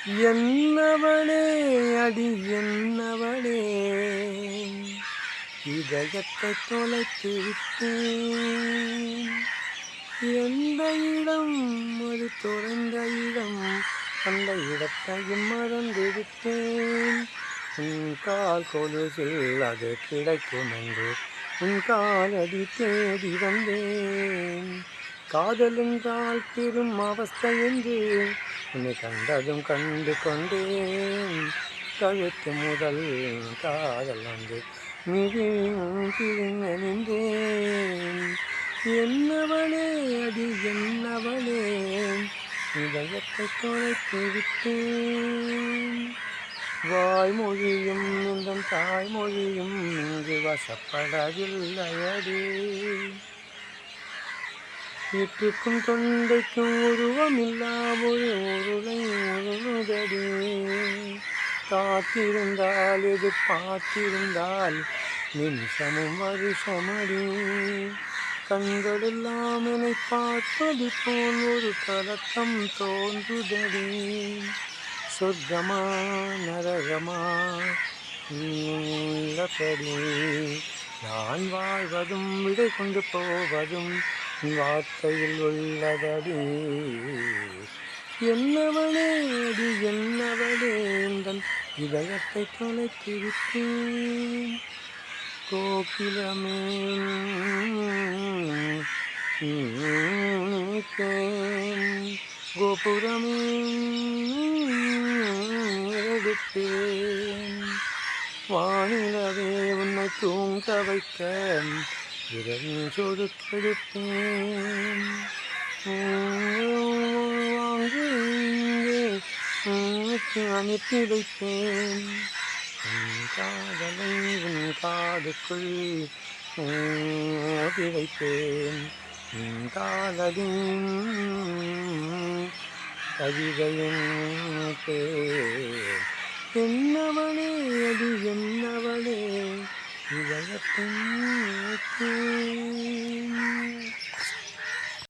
என்னவளே அடி என்னவளே, இதயத்தை தொலைத்து விட்டேன். எந்த இடம் அது தொலைந்த இடம், அந்த இடத்தையும் மறந்து விட்டேன். உன் கால் கொலுசில் அது கிடைக்கும் என்று உன் காலடி தேடி வந்தேன். காதல் என்றால் பெரும் அவஸ்தை என்று உன்னை கண்டதும் கண்டு கொண்டேன். கழுத்து முதல் காதல் வந்து நின்றேன். என்னவளே அடி என்னவளே, இதயத்தை தொலைத்து விட்டேன். வாய்மொழியும் இந்த தாய்மொழியும் இங்கு வசப்படவில்லையடி. வீட்டுக்கும் தொண்டைக்கும் உருவமில்லா ஒரு உருளை உருளுதடி. காத்திருந்தால் எதிர்பார்த்திருந்தால் நிமிஷமும் வருஷமடி. கண்களெல்லாம் என்னை பார்ப்பது போல் ஒரு கலக்கம் தோன்றுதடி. சொர்க்கமா நரகமா உள்ளபடி நான் வாழ்வதும் விடை கொண்டு போவதும் வார்த்தையில் உள்ளதடி. என்னவளே அடி என்னவளே, எந்தன் இதயத்தை தொலைத்து விட்டேன். கோகிலமே கோபுரமே எடுப்பேன். வானிலவே உன்னை தூங்க வைக்க விரல் சொடுக்கெடுப்பேன். வாங்கு இங்கே அனுப்பி வைப்பேன். உன் காதலை உன் காதுக்குள் ஓடி வைப்பேன். உன் காதலின் கவிதையின் பேர். என்னவளே அடி என்னவளே, இதயத்தின்